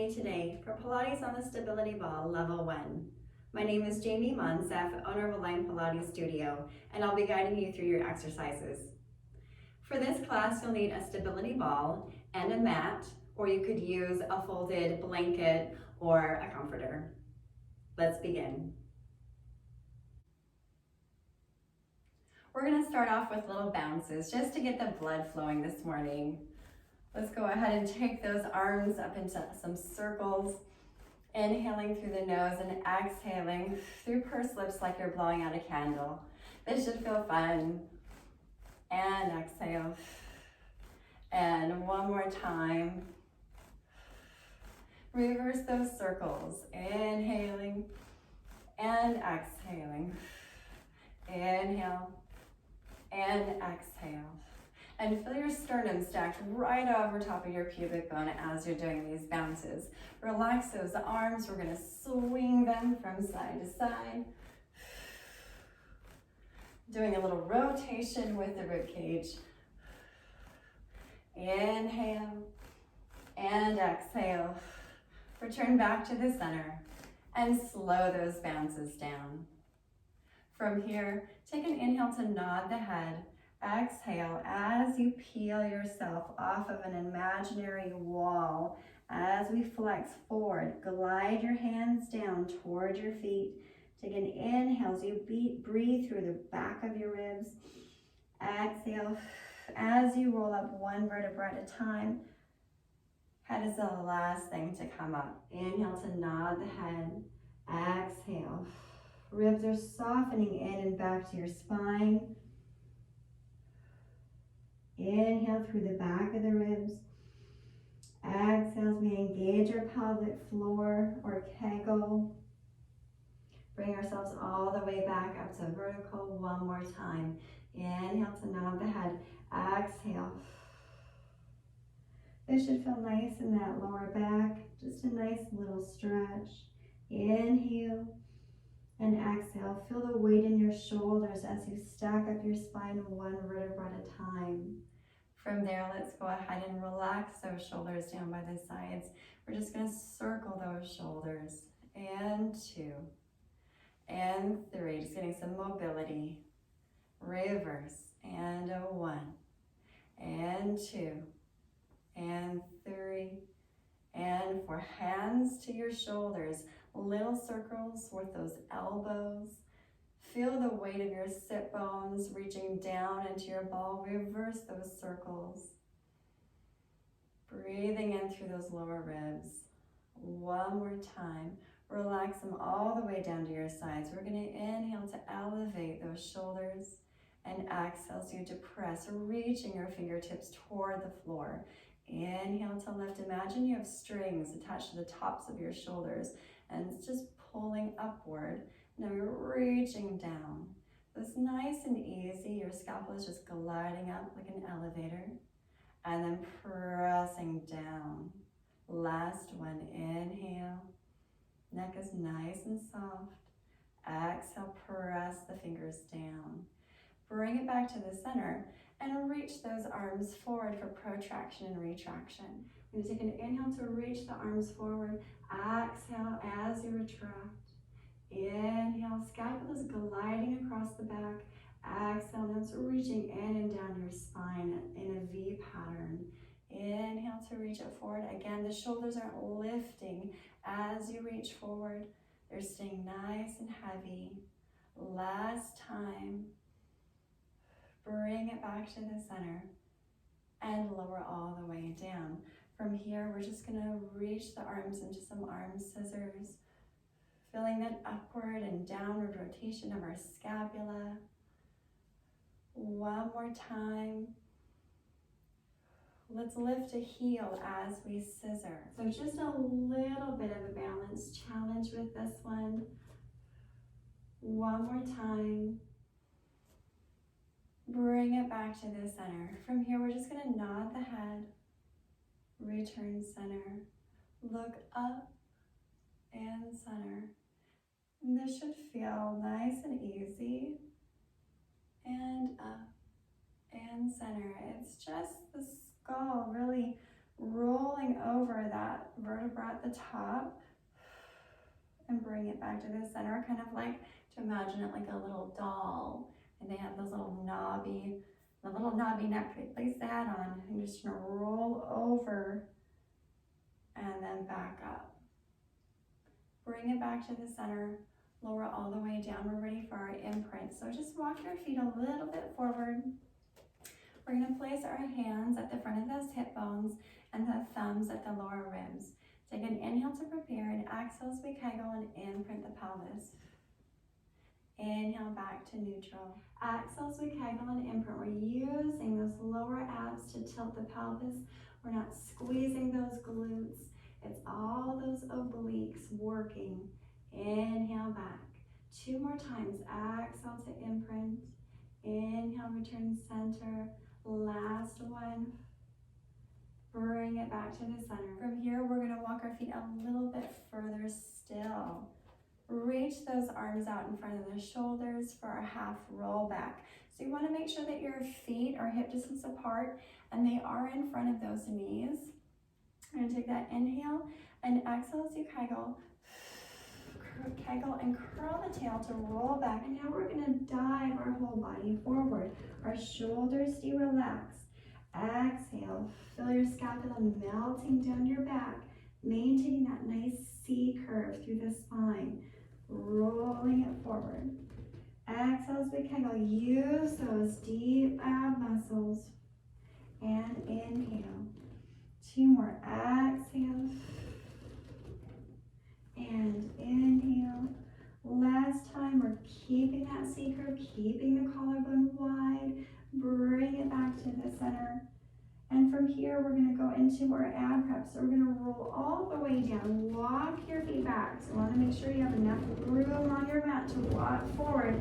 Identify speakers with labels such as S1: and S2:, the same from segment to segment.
S1: me today for Pilates on the Stability Ball Level 1. My name is Jamie Monsef, owner of Align Pilates Studio, and I'll be guiding you through your exercises. For this class, you'll need a stability ball and a mat, or you could use a folded blanket or a comforter. Let's begin. We're going to start off with little bounces just to get the blood flowing this morning. Let's go ahead and take those arms up into some circles, inhaling through the nose and exhaling through pursed lips like you're blowing out a candle. This should feel fun. And exhale. And one more time. Reverse those circles, inhaling and exhaling. Inhale and exhale. And feel your sternum stacked right over top of your pubic bone as you're doing these bounces. Relax those arms. We're going to swing them from side to side. Doing a little rotation with the rib cage. Inhale and exhale. Return back to the center and slow those bounces down. From here, take an inhale to nod the head. Exhale as you peel yourself off of an imaginary wall. As we flex forward, glide your hands down toward your feet. Take an inhale as you breathe through the back of your ribs. Exhale as you roll up one vertebra at a time. Head is the last thing to come up. Inhale to nod the head. Exhale. Ribs are softening in and back to your spine. Inhale through the back of the ribs. Exhale as we engage our pelvic floor or kegel. Bring ourselves all the way back up to vertical one more time. Inhale to nod the head. Exhale. This should feel nice in that lower back. Just a nice little stretch. Inhale and exhale. Feel the weight in your shoulders as you stack up your spine one vertebra at a time. From there, let's go ahead and relax those shoulders down by the sides. We're just going to circle those shoulders. And 2. And 3. Just getting some mobility. Reverse. And 1. And 2. And 3. And 4. Hands to your shoulders. Little circles with those elbows. Feel the weight of your sit bones reaching down into your ball. Reverse those circles. Breathing in through those lower ribs. One more time. Relax them all the way down to your sides. We're going to inhale to elevate those shoulders and exhale as you depress, reaching your fingertips toward the floor. Inhale to lift. Imagine you have strings attached to the tops of your shoulders and it's just pulling upward. Now you're reaching down. So it's nice and easy. Your scalp is just gliding up like an elevator and then pressing down. Last one, inhale. Neck is nice and soft. Exhale, press the fingers down. Bring it back to the center and reach those arms forward for protraction and retraction. You're going to take an inhale to reach the arms forward. Exhale as you retract. Inhale, scalpel is gliding across the back. Exhale, now it's reaching in and down your spine in a V pattern. Inhale to reach it forward. Again, the shoulders aren't lifting as you reach forward. They're staying nice and heavy. Last time. Bring it back to the center and lower all the way down. From here, we're just going to reach the arms into some arm scissors, feeling that upward and downward rotation of our scapula. One more time. Let's lift a heel as we scissor. So just a little bit of a balance challenge with this one. One more time. Bring it back to the center. From here, we're just going to nod the head, return center, look up and center. And this should feel nice and easy. And up and center. It's just the skull really rolling over that vertebra at the top and bring it back to the center, kind of like, to imagine it like a little doll, and they have those little knobby, the little knobby neck, they place that on, and you're just gonna roll over and then back up. Bring it back to the center, lower all the way down. We're ready for our imprint. So just walk your feet a little bit forward. We're gonna place our hands at the front of those hip bones and the thumbs at the lower ribs. Take an inhale to prepare, and exhale as we kegel and imprint the pelvis. Inhale back to neutral. Exhale as we kegel and imprint. We're using those lower abs to tilt the pelvis. We're not squeezing those glutes. It's all those obliques working. Inhale back. 2 more times. Exhale to imprint. Inhale, return center. Last one. Bring it back to the center. From here, we're gonna walk our feet a little bit further still. Reach those arms out in front of the shoulders for our half roll back. So you wanna make sure that your feet are hip distance apart and they are in front of those knees. We're gonna take that inhale and exhale as you kegel. Kegel and curl the tail to roll back. And now we're gonna dive our whole body forward. Our shoulders stay relaxed. Exhale, feel your scapula melting down your back, maintaining that nice C curve through the spine, rolling it forward. Exhale as we kegel, use those deep ab muscles, and inhale. 2 more, exhale, and inhale. Last time, we're keeping that C curve, keeping the collarbone wide. Bring it back to the center. And from here, we're gonna go into our ab prep. So we're gonna roll all the way down, walk your feet back. So you wanna make sure you have enough room on your mat to walk forward.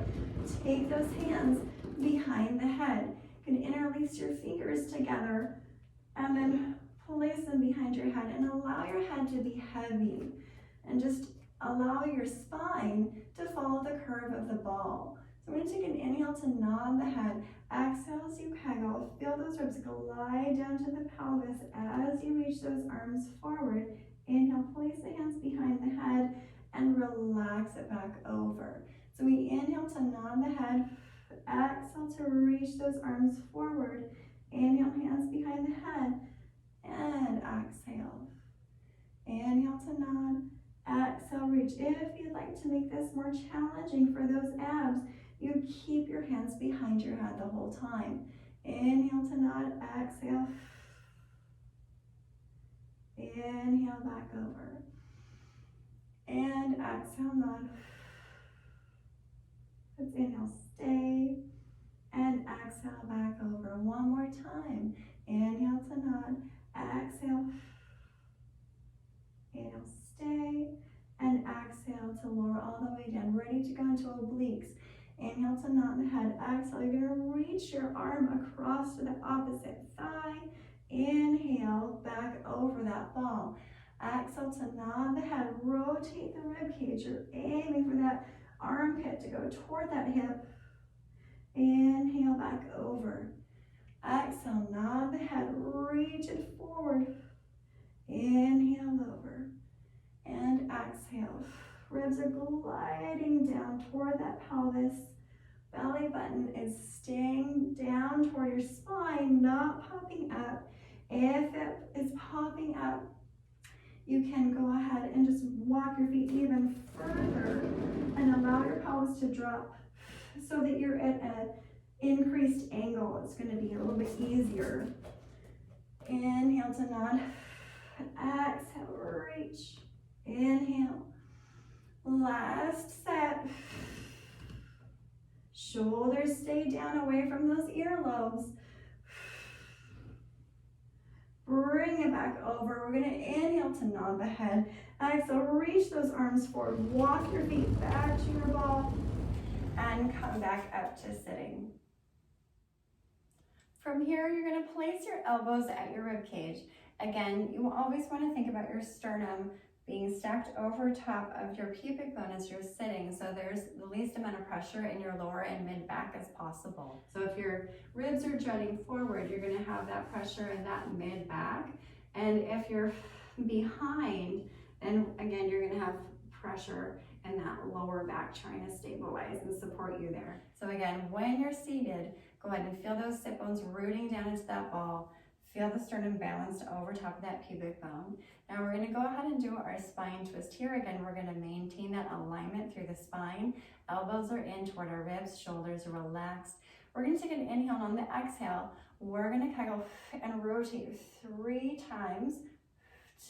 S1: Take those hands behind the head. You can interlace your fingers together and then place them behind your head and allow your head to be heavy. And just allow your spine to follow the curve of the ball. So we're gonna take an inhale to nod the head. Exhale as you kegel. Feel those ribs glide down to the pelvis as you reach those arms forward. Inhale, place the hands behind the head and relax it back over. So we inhale to nod the head. Exhale to reach those arms forward. Inhale, hands behind the head. And exhale. Inhale to nod. Exhale, reach. If you'd like to make this more challenging for those abs, you keep your hands behind your head the whole time. Inhale to nod, exhale. Inhale back over. And exhale, nod. Let's inhale, stay. And exhale back over. One more time. Inhale to nod, exhale. Inhale, stay. And exhale to lower all the way down. Ready to go into obliques. Inhale to nod the head. Exhale, you're gonna reach your arm across to the opposite thigh. Inhale, back over that ball. Exhale to nod the head. Rotate the rib cage. You're aiming for that armpit to go toward that hip. Inhale, back over. Exhale, nod the head. Reach it forward. Inhale, over. And exhale. Ribs are gliding down toward that pelvis. Belly button is staying down toward your spine, not popping up. If it is popping up, you can go ahead and just walk your feet even further and allow your pelvis to drop so that you're at an increased angle. It's going to be a little bit easier. Inhale to nod. Exhale, reach. Inhale. Last set. Shoulders stay down away from those earlobes. Bring it back over. We're gonna inhale to nod the head. Exhale, reach those arms forward. Walk your feet back to your ball and come back up to sitting. From here, you're gonna place your elbows at your rib cage. Again, you always wanna think about your sternum being stacked over top of your pubic bone as you're sitting, so there's the least amount of pressure in your lower and mid back as possible. So if your ribs are jutting forward, you're gonna have that pressure in that mid back, And if you're behind, then again, you're gonna have pressure in that lower back trying to stabilize and support you there. So again, when you're seated, go ahead and feel those sit bones rooting down into that ball. Feel the sternum balanced over top of that pubic bone. Now we're gonna go ahead and do our spine twist here. Again, we're gonna maintain that alignment through the spine. Elbows are in toward our ribs, shoulders are relaxed. We're gonna take an inhale, and on the exhale, we're gonna kegel and rotate 3 times,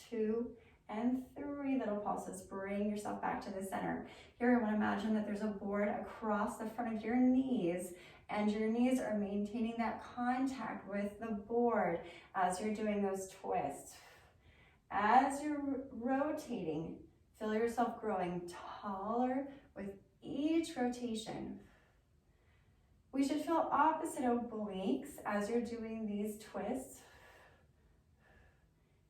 S1: 2 and 3 little pulses. Bring yourself back to the center. Here, I want to imagine that there's a board across the front of your knees, and your knees are maintaining that contact with the board as you're doing those twists. As you're rotating, feel yourself growing taller with each rotation. We should feel opposite obliques as you're doing these twists.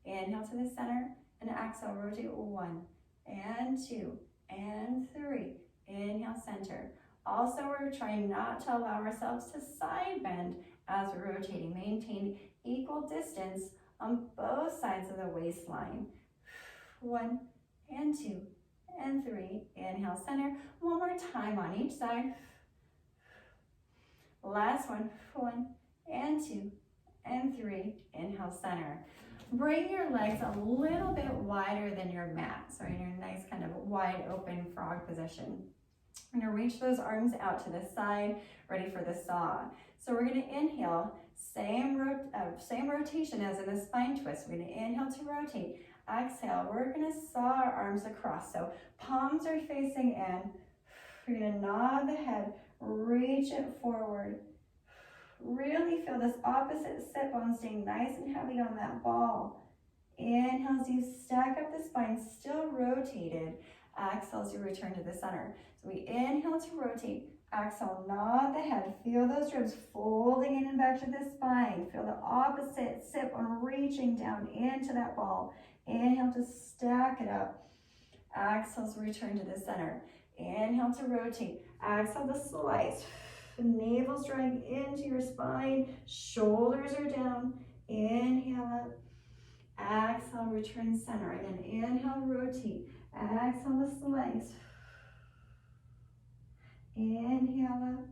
S1: Inhale to the center and exhale, rotate 1 and 2 and 3. Inhale, center. Also, we're trying not to allow ourselves to side bend as we're rotating. Maintain equal distance on both sides of the waistline. 1 and 2 and 3. Inhale, center. One more time on each side. Last one. 1 and 2 and 3. Inhale, center. Bring your legs a little bit wider than your mat. So in your nice kind of wide open frog position. We're gonna reach those arms out to the side, ready for the saw. So we're gonna inhale, same rotation as in the spine twist. We're gonna inhale to rotate. Exhale, we're gonna saw our arms across. So palms are facing in. We're gonna nod the head, reach it forward. Really feel this opposite sit bone staying nice and heavy on that ball. Inhale as you stack up the spine, still rotated. Exhale as you return to the center. So we inhale to rotate. Exhale, nod the head. Feel those ribs folding in and back to the spine. Feel the opposite sit bone reaching down into that ball. Inhale to stack it up. Exhale as we return to the center. Inhale to rotate. Exhale to slice. Navel's drawing into your spine, shoulders are down. Inhale up, exhale, return center. Again, inhale, rotate. Exhale to slice. Inhale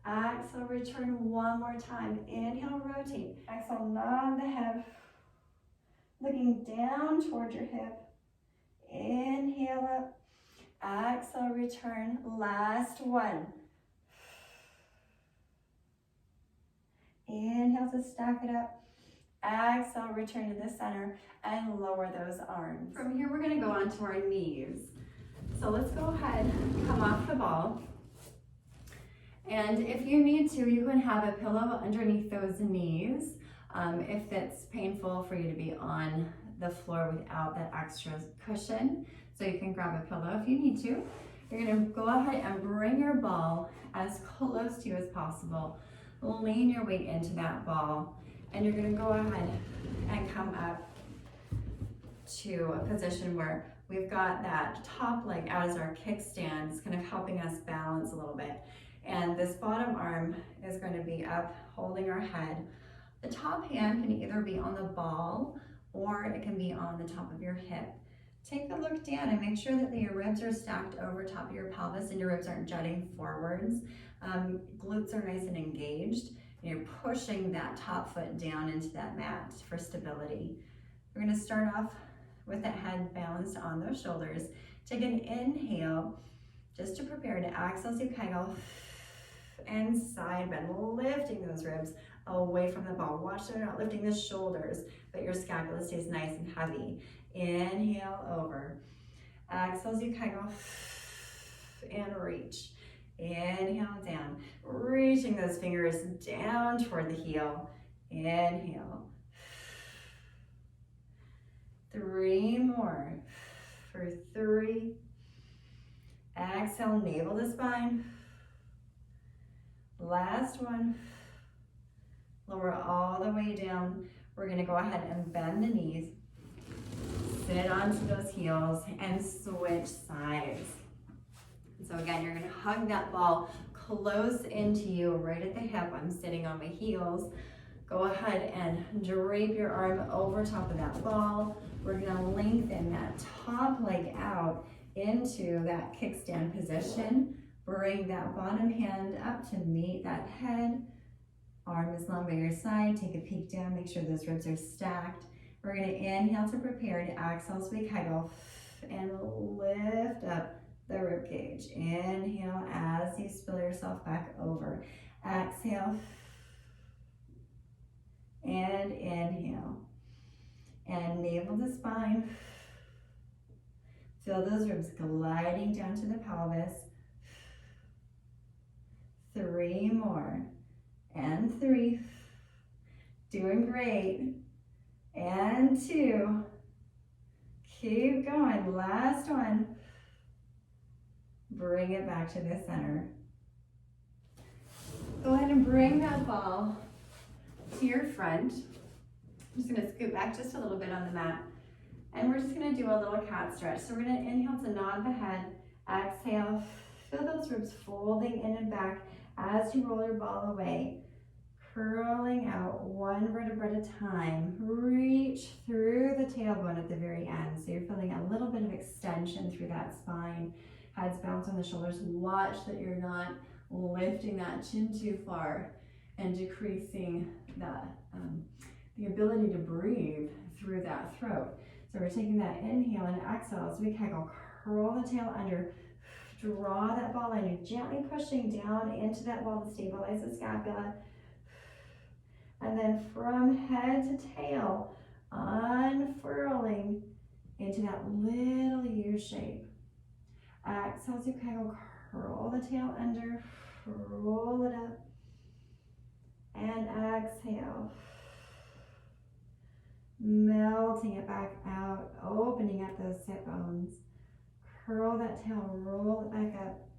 S1: up, exhale, return one more time. Inhale, rotate. Exhale, nod the head, looking down toward your hip. Inhale up, exhale, return. Last one. Inhale to stack it up. Exhale, return to the center and lower those arms. From here, we're gonna go onto our knees. So let's go ahead, come off the ball. And if you need to, you can have a pillow underneath those knees. If it's painful for you to be on the floor without that extra cushion. So you can grab a pillow if you need to. You're gonna go ahead and bring your ball as close to you as possible. Lean your weight into that ball, and you're gonna go ahead and come up to a position where we've got that top leg out as our kickstand. It's kind of helping us balance a little bit. And this bottom arm is going to be up holding our head. The top hand can either be on the ball or it can be on the top of your hip. Take a look down and make sure that your ribs are stacked over top of your pelvis and your ribs aren't jutting forwards. Glutes are nice and engaged. And you're pushing that top foot down into that mat for stability. We're going to start off with the head balanced on those shoulders. Take an inhale just to prepare to exhale as you kegel and side bend, lifting those ribs away from the ball. Watch that you're not lifting the shoulders, but your scapula stays nice and heavy. Inhale over. Exhale as you kegel and reach. Inhale down, reaching those fingers down toward the heel. Inhale. 3 more for 3. Exhale, navel to spine. Last one. Lower all the way down. We're gonna go ahead and bend the knees. Sit onto those heels and switch sides. So again, you're gonna hug that ball close into you, right at the hip. I'm sitting on my heels. Go ahead and drape your arm over top of that ball. We're gonna lengthen that top leg out into that kickstand position. Bring that bottom hand up to meet that head. Arm is long by your side. Take a peek down, make sure those ribs are stacked. We're gonna inhale to prepare, and exhale as we kegel and lift up the rib cage. Inhale as you spill yourself back over. Exhale and inhale. And navel to spine. Feel those ribs gliding down to the pelvis. 3 more. And 3. Doing great. And 2. Keep going. Last one. Bring it back to the center. Go ahead and bring that ball to your front. I'm just gonna scoot back just a little bit on the mat. And we're just gonna do a little cat stretch. So we're gonna inhale to nod the head. Exhale, feel those ribs folding in and back as you roll your ball away. Curling out 1 vertebra at a time. Reach through the tailbone at the very end. So you're feeling a little bit of extension through that spine. Heads bounce on the shoulders. Watch that you're not lifting that chin too far and decreasing the ability to breathe through that throat. So we're taking that inhale and exhale as we kegel. Curl the tail under. Draw that ball in. You're gently pushing down into that ball to stabilize the scapula. And then from head to tail, unfurling into that little U shape. Exhale as you kegel, curl the tail under, roll it up, and exhale. Melting it back out, opening up those sit bones. Curl that tail, roll it back up.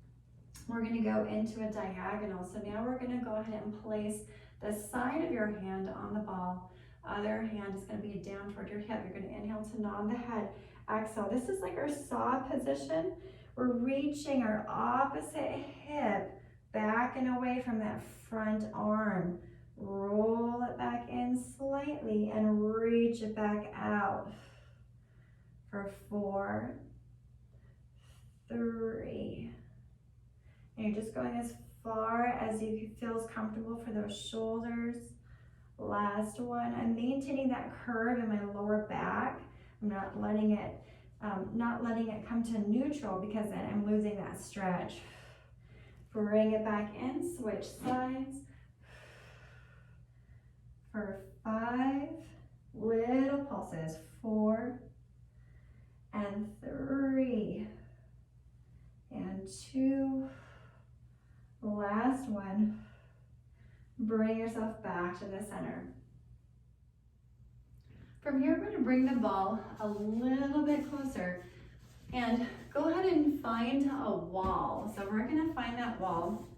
S1: We're gonna go into a diagonal. So now we're gonna go ahead and place the side of your hand on the ball. Other hand is gonna be down toward your hip. You're gonna inhale to nod the head. Exhale, this is like our saw position. We're reaching our opposite hip back and away from that front arm. Roll it back in slightly and reach it back out for 4, 3. And you're just going as far as you feel is comfortable for those shoulders. Last one. I'm maintaining that curve in my lower back. I'm not letting it come to neutral because then I'm losing that stretch. Bring it back in, switch sides. For 5, little pulses. 4, and 3, and 2. Last one. Bring yourself back to the center. From here, we're going to bring the ball a little bit closer and go ahead and find a wall. So we're going to find that wall.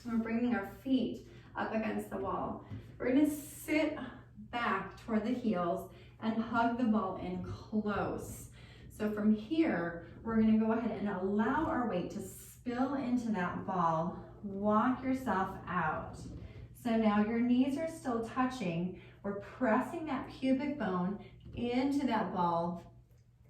S1: We're bringing our feet up against the wall. We're going to sit back toward the heels and hug the ball in close. So from here, we're going to go ahead and allow our weight to spill into that ball. Walk yourself out. So now your knees are still touching. We're pressing that pubic bone into that ball,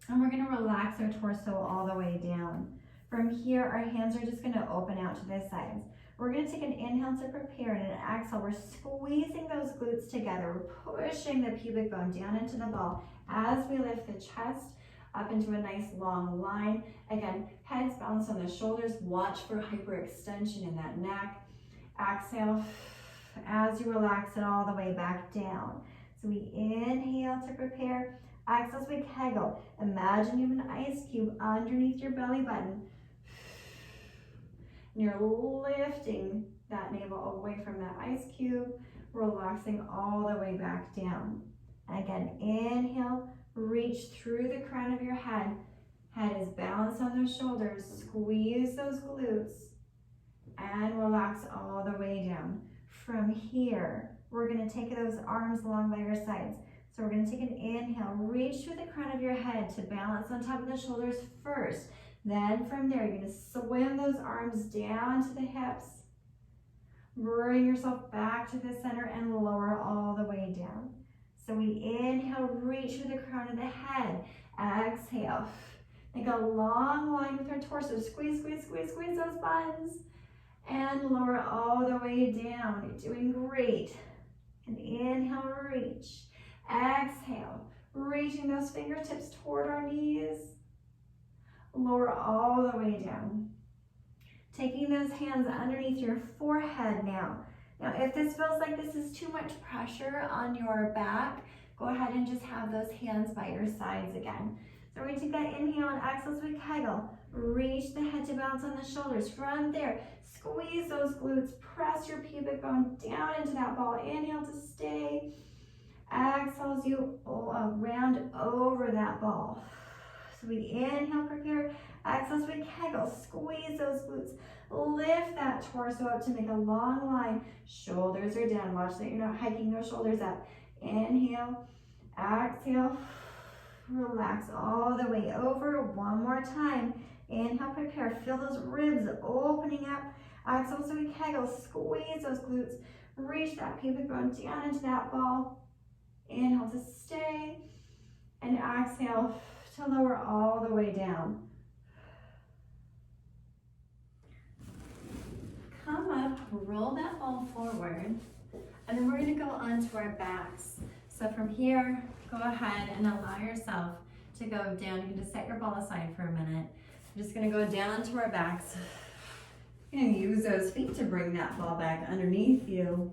S1: and we're going to relax our torso all the way down. From here, our hands are just going to open out to the sides. We're going to take an inhale to prepare, and an exhale, we're squeezing those glutes together. We're pushing the pubic bone down into the ball as we lift the chest up into a nice long line. Again, heads balance on the shoulders. Watch for hyperextension in that neck. Exhale as you relax it all the way back down. So we inhale to prepare. Exhale as we kegel. Imagine you have an ice cube underneath your belly button. And you're lifting that navel away from that ice cube, relaxing all the way back down. Again, inhale, reach through the crown of your head. Head is balanced on those shoulders. Squeeze those glutes and relax all the way down. From here, we're going to take those arms along by your sides. So we're going to take an inhale, reach through the crown of your head to balance on top of the shoulders first. Then from there, you're going to swim those arms down to the hips. Bring yourself back to the center and lower all the way down. So we inhale, reach for the crown of the head. Exhale. Make a long line with our torso. Squeeze, squeeze, squeeze, squeeze those buns. And lower all the way down. You're doing great. And inhale, reach. Exhale, reaching those fingertips toward our knees. Lower all the way down. Taking those hands underneath your forehead now. Now, if this feels like this is too much pressure on your back, go ahead and just have those hands by your sides again. So we're going to take that inhale and exhale as we kegel. Reach the head to bounce on the shoulders. From there, squeeze those glutes. Press your pubic bone down into that ball. Inhale to stay. Exhale as you round over that ball. So we inhale, prepare. Exhale as we kegel. Squeeze those glutes. Lift that torso up to make a long line. Shoulders are down. Watch that you're not hiking those shoulders up. Inhale, exhale. Relax all the way over. One more time. Inhale, prepare. Feel those ribs opening up. Exhale, so we kegel. Squeeze those glutes. Reach that pubic bone down into that ball. Inhale to stay. And exhale to lower all the way down. Come up, roll that ball forward, and then we're going to go onto our backs. So from here, go ahead and allow yourself to go down. You can just set your ball aside for a minute. I'm just going to go down onto our backs. You're going to use those feet to bring that ball back underneath you.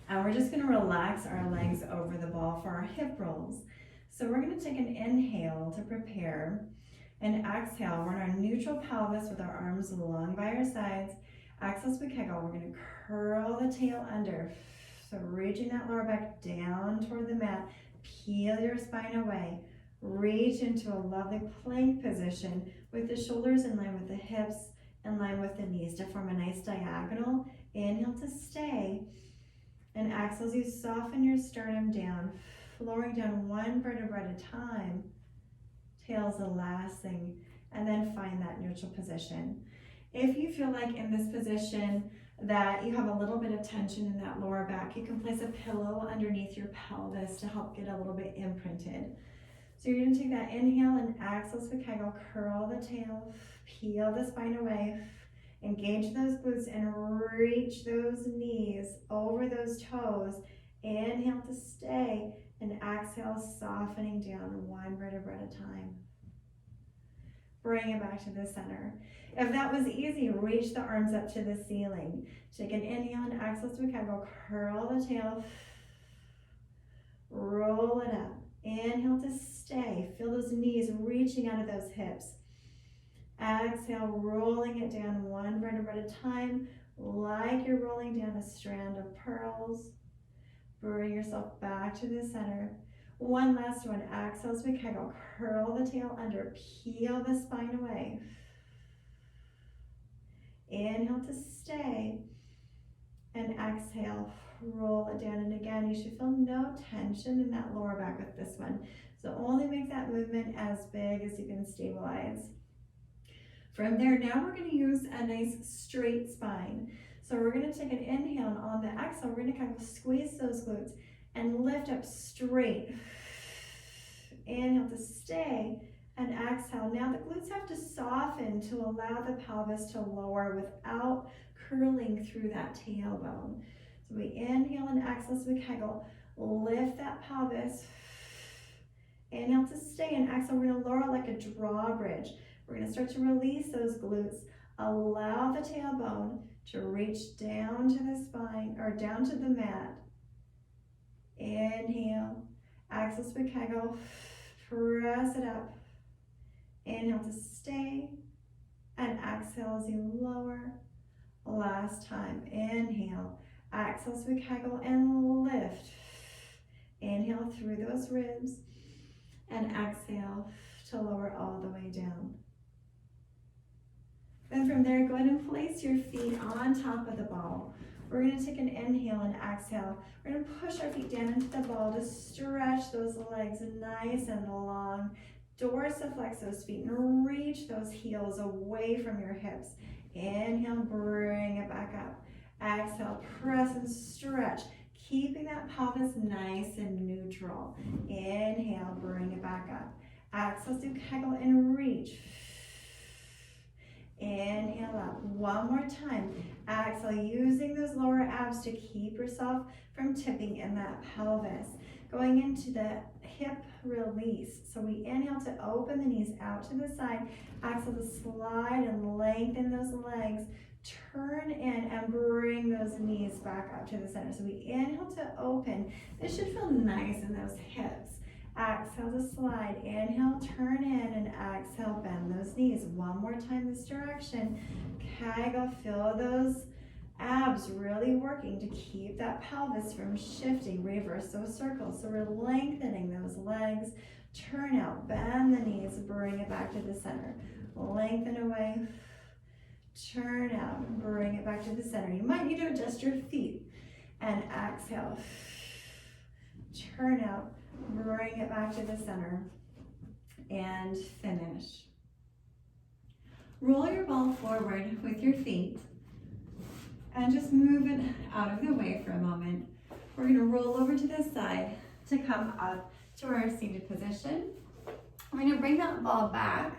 S1: And we're just going to relax our legs over the ball for our hip rolls. So we're going to take an inhale to prepare. And exhale, we're in our neutral pelvis with our arms long by our sides. Exhale as we kegel, we're going to curl the tail under. So reaching that lower back down toward the mat. Peel your spine away. Reach into a lovely plank position with the shoulders in line with the hips, in line with the knees to form a nice diagonal. Inhale to stay. And exhale as you soften your sternum down, lowering down one vertebra at a time. Tail's the last thing, and then find that neutral position. If you feel like in this position that you have a little bit of tension in that lower back, you can place a pillow underneath your pelvis to help get a little bit imprinted. So you're going to take that inhale and exhale as we kegel, curl the tail, peel the spine away, engage those glutes and reach those knees over those toes. Inhale to stay. And exhale, softening down one vertebra at a time. Bring it back to the center. If that was easy, reach the arms up to the ceiling. Take an inhale and exhale as we kegel. Curl the tail. Roll it up. Inhale to stay. Feel those knees reaching out of those hips. Exhale, rolling it down one vertebra at a time, like you're rolling down a strand of pearls. Bring yourself back to the center. One last one. Exhale as we kegel. Curl the tail under. Peel the spine away. Inhale to stay. And exhale. Roll it down. And again, you should feel no tension in that lower back with this one. So only make that movement as big as you can stabilize. From there, now we're going to use a nice straight spine. So we're going to take an inhale, and on the exhale, we're going to kind of squeeze those glutes and lift up straight. Inhale to stay, and exhale. Now the glutes have to soften to allow the pelvis to lower without curling through that tailbone. So we inhale and exhale as we kegel. Lift that pelvis. Inhale to stay, and exhale, we're going to lower like a drawbridge. We're going to start to release those glutes. Allow the tailbone to reach down to the spine or down to the mat. Inhale, exhale as we kegel, press it up. Inhale to stay, and exhale as you lower. Last time, inhale, exhale as we kegel and lift. Inhale through those ribs, and exhale to lower all the way down. Then from there, go ahead and place your feet on top of the ball. We're going to take an inhale and exhale. We're going to push our feet down into the ball to stretch those legs nice and long. Dorsiflex those feet and reach those heels away from your hips. Inhale, bring it back up. Exhale, press and stretch, keeping that pelvis nice and neutral. Inhale, bring it back up. Exhale, do Kegel and reach. Inhale up, one more time. Exhale, using those lower abs to keep yourself from tipping in that pelvis. Going into the hip release. So we inhale to open the knees out to the side. Exhale to slide and lengthen those legs. Turn in and bring those knees back up to the center. So we inhale to open. This should feel nice in those hips. Exhale to slide. Inhale, turn in, and exhale, bend those knees. One more time this direction. Kegel, feel those abs really working to keep that pelvis from shifting. Reverse those circles. So we're lengthening those legs. Turn out, bend the knees, bring it back to the center. Lengthen away. Turn out, bring it back to the center. You might need to adjust your feet. And exhale. Turn out, bring it back to the center. And finish. Roll your ball forward with your feet. And just move it out of the way for a moment. We're going to roll over to this side to come up to our seated position. We're going to bring that ball back.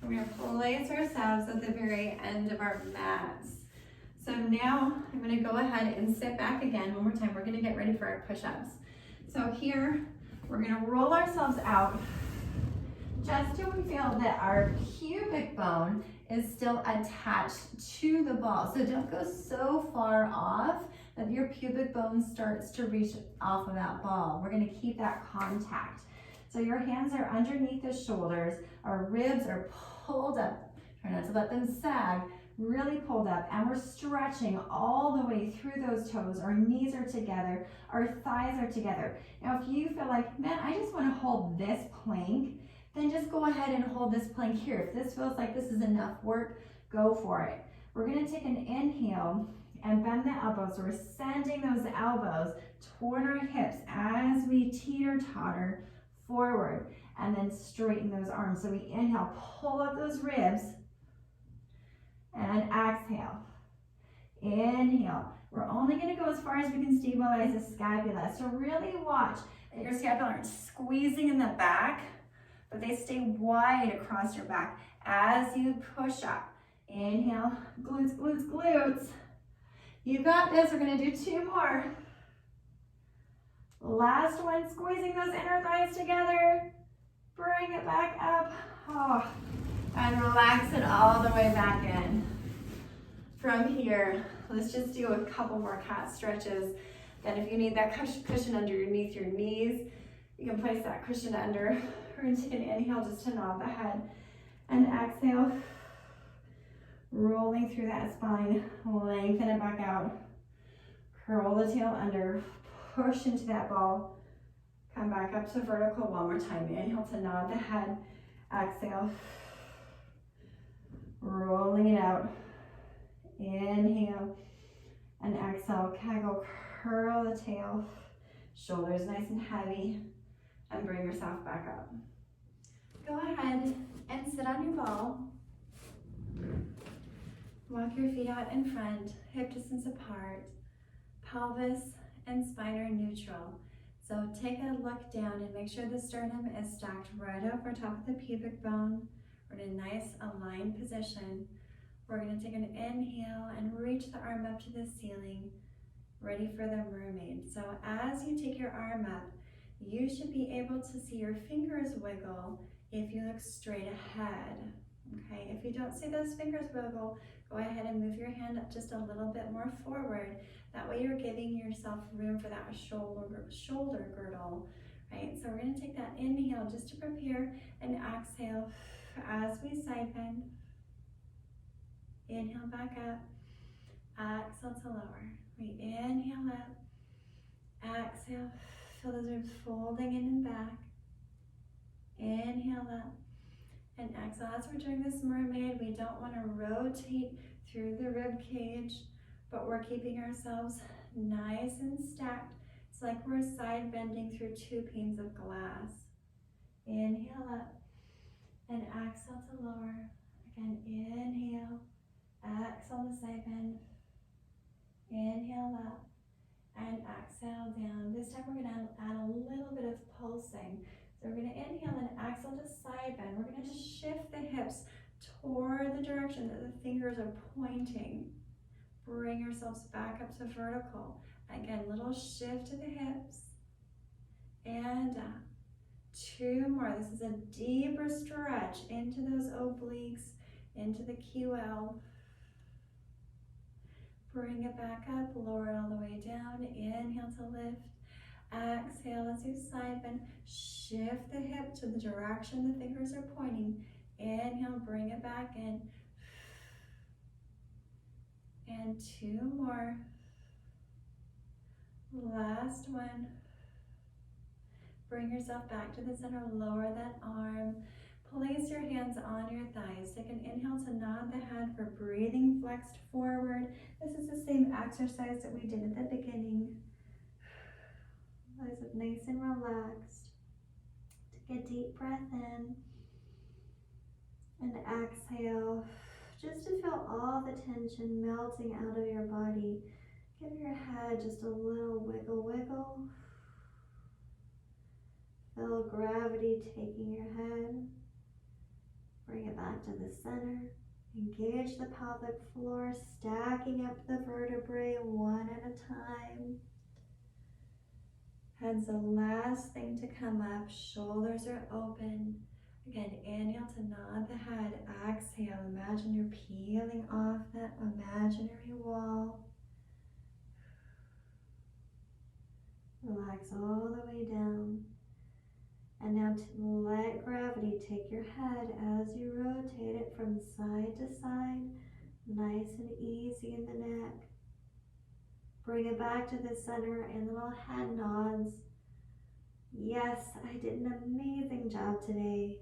S1: We're going to place ourselves at the very end of our mats. So now I'm going to go ahead and sit back again one more time. We're going to get ready for our push-ups. So here, we're going to roll ourselves out just till we feel that our pubic bone is still attached to the ball. So don't go so far off that your pubic bone starts to reach off of that ball. We're going to keep that contact. So your hands are underneath the shoulders, our ribs are pulled up. Try not to let them sag, really pulled up, and we're stretching all the way through those toes. Our knees are together, our thighs are together. Now if you feel like, man, I just want to hold this plank, then just go ahead and hold this plank here. If this feels like this is enough work, go for it. We're going to take an inhale and bend the elbows. So we're sending those elbows toward our hips as we teeter-totter forward, and then straighten those arms. So we inhale, pull up those ribs, and exhale. Inhale. We're only going to go as far as we can stabilize the scapula. So really watch that your scapula aren't squeezing in the back, but they stay wide across your back as you push up. Inhale, glutes, glutes, glutes. You got this. We're going to do two more. Last one, squeezing those inner thighs together. Bring it back up. Oh, and relax it all the way back in. From here, let's just do a couple more cat stretches. Then if you need that cushion underneath your knees, you can place that cushion under. We're going to take an inhale just to nod the head. And exhale, rolling through that spine. Lengthen it back out. Curl the tail under. Push into that ball. Come back up to vertical one more time. Inhale to nod the head. Exhale. Rolling it out. Inhale. And exhale. Kegel. Curl the tail. Shoulders nice and heavy. And bring yourself back up. Go ahead and sit on your ball. Walk your feet out in front. Hip distance apart. Pelvis and spine are neutral. So take a look down and make sure the sternum is stacked right over top of the pubic bone. We're in a nice aligned position. We're going to take an inhale and reach the arm up to the ceiling, ready for the mermaid. So as you take your arm up, you should be able to see your fingers wiggle if you look straight ahead. Okay, if you don't see those fingers wiggle, go ahead and move your hand up just a little bit more forward. That way you're giving yourself room for that shoulder girdle, right? So we're going to take that inhale just to prepare and exhale as we side bend. Inhale back up, exhale to lower. We inhale up, exhale, feel those ribs folding in and back. Inhale up and exhale. As we're doing this mermaid, we don't want to rotate through the rib cage, but we're keeping ourselves nice and stacked. It's like we're side bending through two panes of glass. Inhale up and exhale to lower. Again, inhale, exhale to side bend. Inhale up and exhale down. This time we're going to add a little bit of pulsing. So we're going to inhale and exhale to side bend. We're going to shift the hips toward the direction that the fingers are pointing. Bring yourselves back up to vertical. Again, little shift to the hips. And up. 2 more. This is a deeper stretch into those obliques, into the QL. Bring it back up, lower it all the way down. Inhale to lift. Exhale as you side bend. Shift the hip to the direction the fingers are pointing. Inhale, bring it back in. And 2 more. Last one. Bring yourself back to the center, lower that arm. Place your hands on your thighs. Take an inhale to nod the head for breathing flexed forward. This is the same exercise that we did at the beginning. Eyes up nice and relaxed. Take a deep breath in and exhale, just to feel all the tension melting out of your body. Give your head just a little wiggle, wiggle. Feel gravity taking your head. Bring it back to the center. Engage the pelvic floor, stacking up the vertebrae one at a time. Head's the last thing to come up. Shoulders are open. Again, inhale to nod the head. Exhale, imagine you're peeling off that imaginary wall. Relax all the way down. And now let gravity take your head as you rotate it from side to side, nice and easy in the neck. Bring it back to the center and little head nods. Yes, I did an amazing job today.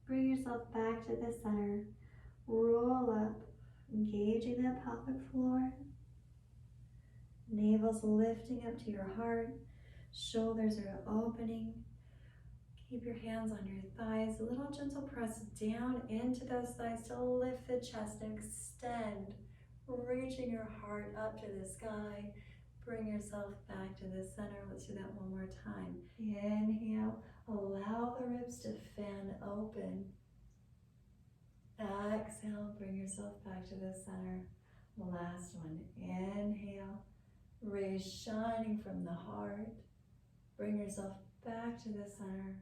S1: Bring yourself back to the center. Roll up, engaging the pelvic floor. Navel's lifting up to your heart. Shoulders are opening. Keep your hands on your thighs. A little gentle press down into those thighs to lift the chest and extend, reaching your heart up to the sky. Bring yourself back to the center. Let's do that one more time. Inhale, allow the ribs to fan open. Exhale, bring yourself back to the center. Last one. Inhale, raise shining from the heart. Bring yourself back to the center.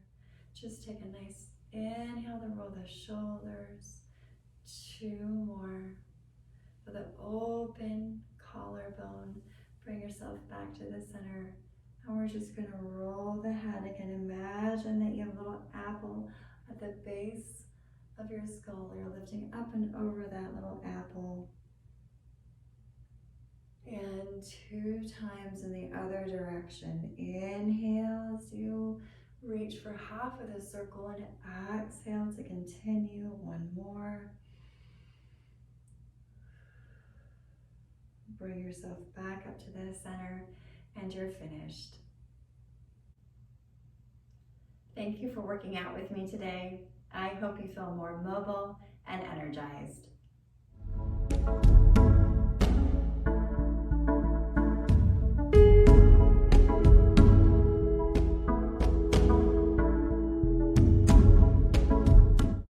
S1: Just take a nice inhale to roll the shoulders. 2 more. For the open collarbone, bring yourself back to the center. And we're just going to roll the head again. Imagine that you have a little apple at the base of your skull. You're lifting up and over that little apple. And 2 times in the other direction. Inhale as you reach for half of the circle, and exhale to continue. 1 more. Bring yourself back up to the center, and you're finished. Thank you for working out with me today. I hope you feel more mobile and energized.